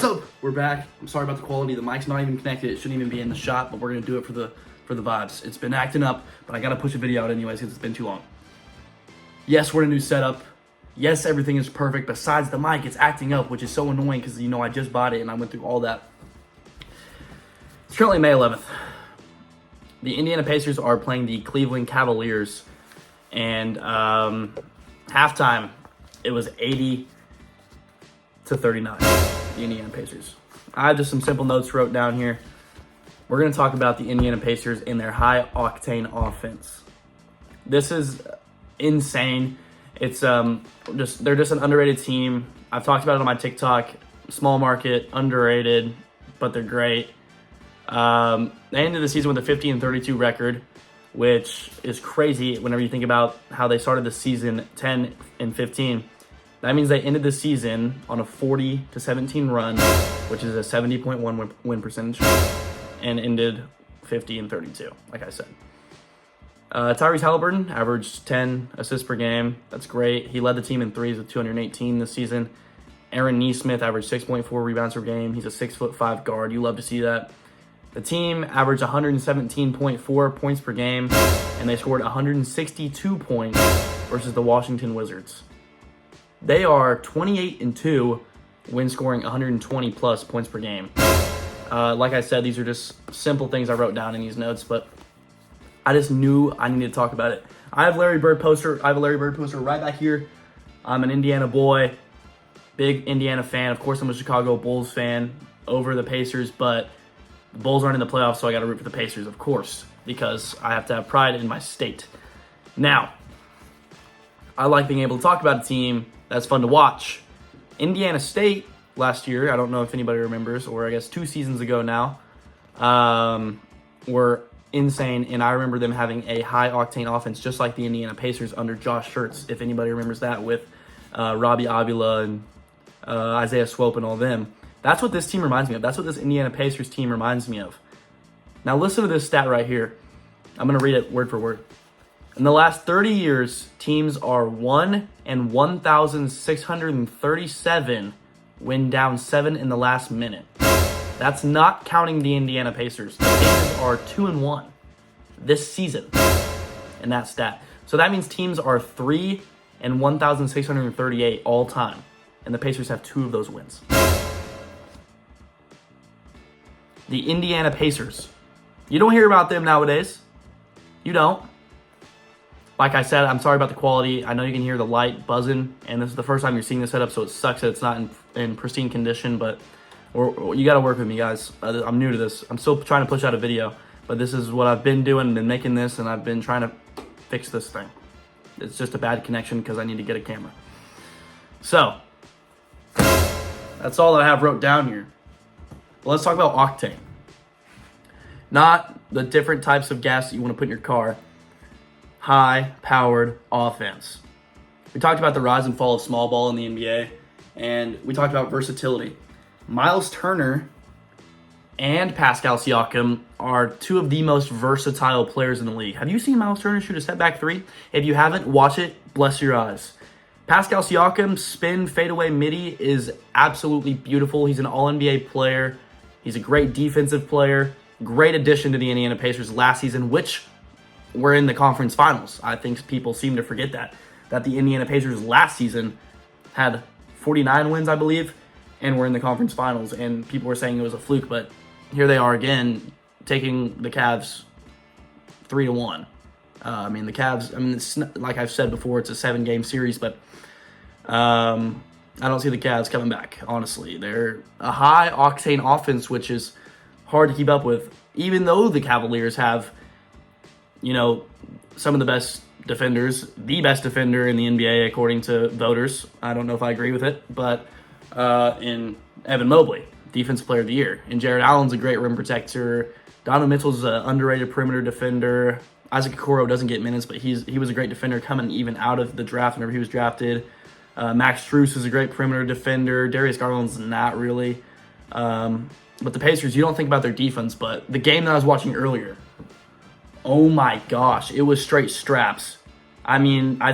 up? We're back. I'm sorry about the quality. The mic's not even connected. It shouldn't even be in the shot, but we're gonna do it for the vibes. It's been acting up, but I gotta push a video out anyways because it's been too long. Yes, we're in a new setup. Yes, everything is perfect. Besides the mic, it's acting up, which is so annoying because I just bought it and I went through all that. It's currently May 11th. The Indiana Pacers are playing the Cleveland Cavaliers, and halftime it was 80-39. The Indiana Pacers. I have just some simple notes wrote down here. We're going to talk about the Indiana Pacers and their high-octane offense. This is insane. It's they're just an underrated team. I've talked about it on my TikTok. Small market, underrated, but they're great. They ended the season with a 50-32 record, which is crazy whenever you think about how they started the season 10-15. That means they ended the season on a 40-17 run, which is a 70.1 win percentage, and ended 50-32, like I said. Tyrese Halliburton averaged 10 assists per game. That's great. He led the team in threes with 218 this season. Aaron Nesmith averaged 6.4 rebounds per game. He's a 6'5" guard. You love to see that. The team averaged 117.4 points per game, and they scored 162 points versus the Washington Wizards. They are 28-2 when scoring 120 plus points per game. Like I said, these are just simple things I wrote down in these notes, but I just knew I needed to talk about it. I have a Larry Bird poster right back here. I'm an Indiana boy, big Indiana fan. Of course, I'm a Chicago Bulls fan over the Pacers, but the Bulls aren't in the playoffs, so I got to root for the Pacers, of course, because I have to have pride in my state. Now, I like being able to talk about a team that's fun to watch. Indiana State last year, I don't know if anybody remembers, or I guess 2 seasons ago now, were insane, and I remember them having a high-octane offense, just like the Indiana Pacers under Josh Schertz, if anybody remembers that, with Robbie Avila and Isaiah Swope and all them. That's what this team reminds me of. That's what this Indiana Pacers team reminds me of. Now listen to this stat right here. I'm going to read it word for word. In the last 30 years, teams are 1-1,637 when down 7 in the last minute. That's not counting the Indiana Pacers. The Pacers are 2-1 this season in that stat. So that means teams are 3-1,638 all time, and the Pacers have 2 of those wins. The Indiana Pacers. You don't hear about them nowadays. You don't. Like I said, I'm sorry about the quality. I know you can hear the light buzzing, and this is the first time you're seeing this setup, so it sucks that it's not in pristine condition, but you got to work with me, guys. I'm new to this. I'm still trying to push out a video, but this is what I've been doing and making this, and I've been trying to fix this thing. It's just a bad connection because I need to get a camera. So, that's all that I have wrote down here. Well, let's talk about octane. Not the different types of gas that you want to put in your car. High-powered offense. We talked about the rise and fall of small ball in the NBA, and we talked about versatility. Miles Turner and Pascal Siakam are 2 of the most versatile players in the league. Have you seen Miles Turner shoot a step-back 3? If you haven't, watch it. Bless your eyes. Pascal Siakam's spin fadeaway midi is absolutely beautiful. He's an all-NBA player. He's a great defensive player. Great addition to the Indiana Pacers last season, which were in the conference finals. I think people seem to forget that the Indiana Pacers last season had 49 wins, I believe, and were in the conference finals, and people were saying it was a fluke, but here they are again, taking the Cavs 3-1. The Cavs, it's not, like I've said before, it's a 7-game series, but I don't see the Cavs coming back, honestly. They're a high-octane offense, which is hard to keep up with, even though the Cavaliers have some of the best defenders, the best defender in the NBA according to voters. I don't know if I agree with it, but in Evan Mobley, Defensive Player of the Year. And Jared Allen's a great rim protector. Donovan Mitchell's an underrated perimeter defender. Isaac Okoro doesn't get minutes, but he was a great defender coming even out of the draft whenever he was drafted. Max Strus is a great perimeter defender. Darius Garland's not really. But the Pacers, you don't think about their defense, but the game that I was watching earlier, oh my gosh, it was straight straps. I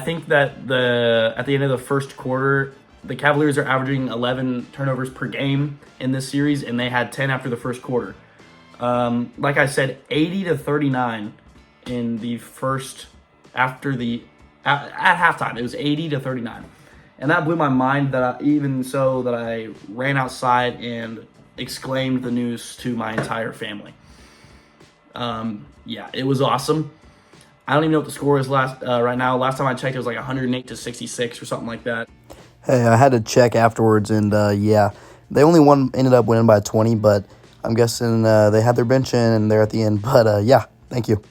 think that at the end of the first quarter, The Cavaliers are averaging 11 turnovers per game in this series, and they had 10 after the first quarter. Like I said, 80-39 in the first, at halftime. It was 80-39. And that blew my mind that I ran outside and exclaimed the news to my entire family. Yeah, it was awesome. I don't even know what the score is right now. Last time I checked, it was like 108-66 or something like that. Hey, I had to check afterwards, and yeah, they ended up winning by 20, but I'm guessing they had their bench in and they're at the end. But yeah, thank you.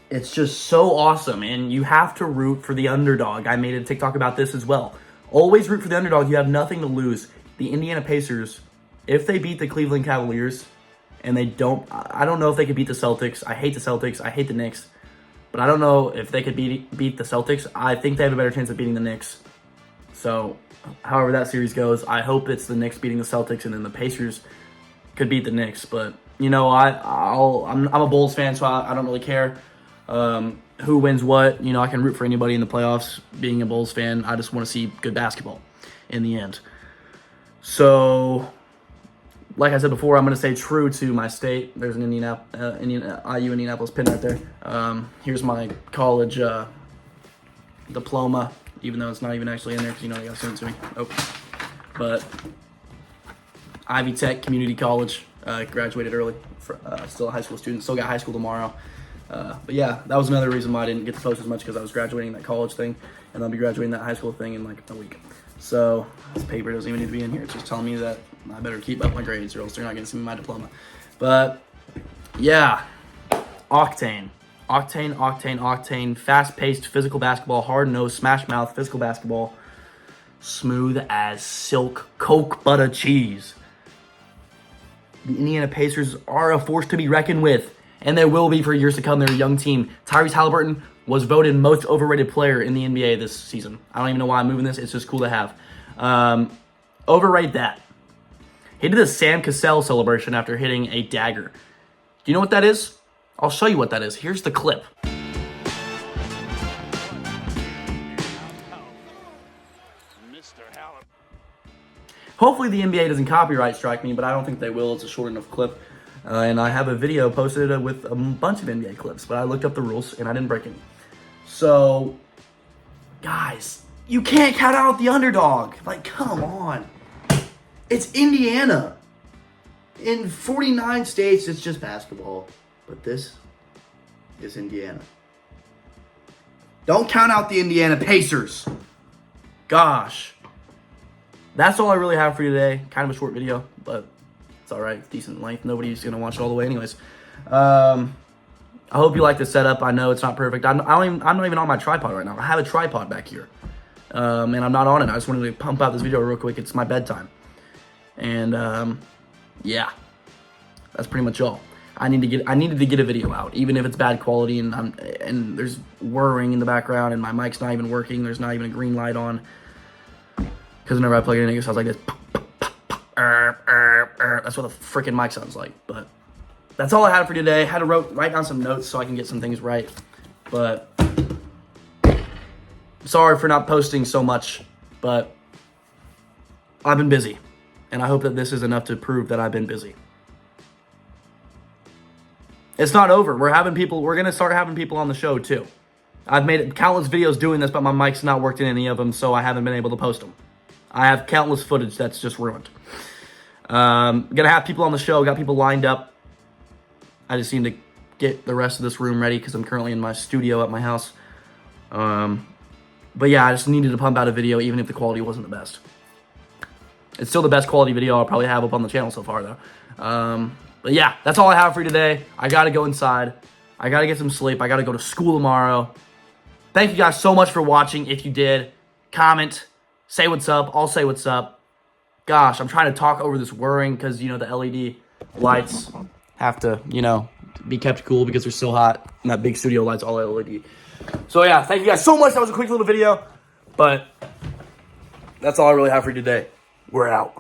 It's just so awesome, and you have to root for the underdog. I made a TikTok about this as well. Always root for the underdog. You have nothing to lose. The Indiana Pacers, if they beat the Cleveland Cavaliers, and I don't know if they could beat the Celtics. I hate the Celtics. I hate the Knicks. But I don't know if they could beat the Celtics. I think they have a better chance of beating the Knicks. So, however that series goes, I hope it's the Knicks beating the Celtics, and then the Pacers could beat the Knicks. But, you know, I'm a Bulls fan, so I don't really care who wins what. You know, I can root for anybody in the playoffs. Being a Bulls fan, I just want to see good basketball in the end. So, like I said before, I'm going to stay true to my state. There's an IU Indianapolis pin right there. Here's my college diploma, even though it's not even actually in there because, you know, they got to send it to me. Oh. But Ivy Tech Community College, graduated early. Still a high school student. Still got high school tomorrow. But yeah, that was another reason why I didn't get to post as much, because I was graduating that college thing, and I'll be graduating that high school thing in like a week. So this paper doesn't even need to be in here. It's just telling me that I better keep up my grades or else they're not going to send me my diploma. But yeah, Octane. Fast-paced physical basketball, hard-nosed, smash-mouth physical basketball, smooth as silk Coke butter cheese. The Indiana Pacers are a force to be reckoned with, and they will be for years to come. They're a young team. Tyrese Halliburton was voted most overrated player in the NBA this season. I don't even know why I'm moving this. It's just cool to have. Overrate that. He did a Sam Cassell celebration after hitting a dagger. Do you know what that is? I'll show you what that is. Here's the clip. Hopefully the NBA doesn't copyright strike me, but I don't think they will. It's a short enough clip. And I have a video posted with a bunch of NBA clips, but I looked up the rules and I didn't break any. So, guys, you can't count out the underdog. Like, come on. It's Indiana. In 49 states, it's just basketball. But this is Indiana. Don't count out the Indiana Pacers. Gosh. That's all I really have for you today. Kind of a short video, but it's all right. Decent length. Nobody's going to watch it all the way anyways. I hope you like the setup. I know it's not perfect. I'm not even on my tripod right now. I have a tripod back here. And I'm not on it. I just wanted to pump out this video real quick. It's my bedtime. And yeah. That's pretty much all. I needed to get a video out, even if it's bad quality and there's whirring in the background and my mic's not even working. There's not even a green light on. Because whenever I plug it in, it sounds like this. That's what the freaking mic sounds like. But that's all I had for today. I had to write down some notes so I can get some things right. But sorry for not posting so much. But I've been busy. And I hope that this is enough to prove that I've been busy. It's not over. We're going to start having people on the show too. I've made countless videos doing this, but my mic's not worked in any of them, so I haven't been able to post them. I have countless footage that's just ruined. Gonna have people on the show. Got people lined up. I just need to get the rest of this room ready because I'm currently in my studio at my house. But yeah, I just needed to pump out a video even if the quality wasn't the best. It's still the best quality video I'll probably have up on the channel so far though. But yeah, that's all I have for you today. I gotta go inside. I gotta get some sleep. I gotta go to school tomorrow. Thank you guys so much for watching. If you did, comment, say what's up. I'll say what's up. Gosh, I'm trying to talk over this whirring because, you know, the LED lights have to, you know, be kept cool because they're so hot. And that big studio light's all LED. So yeah, thank you guys so much. That was a quick little video. But that's all I really have for you today. We're out.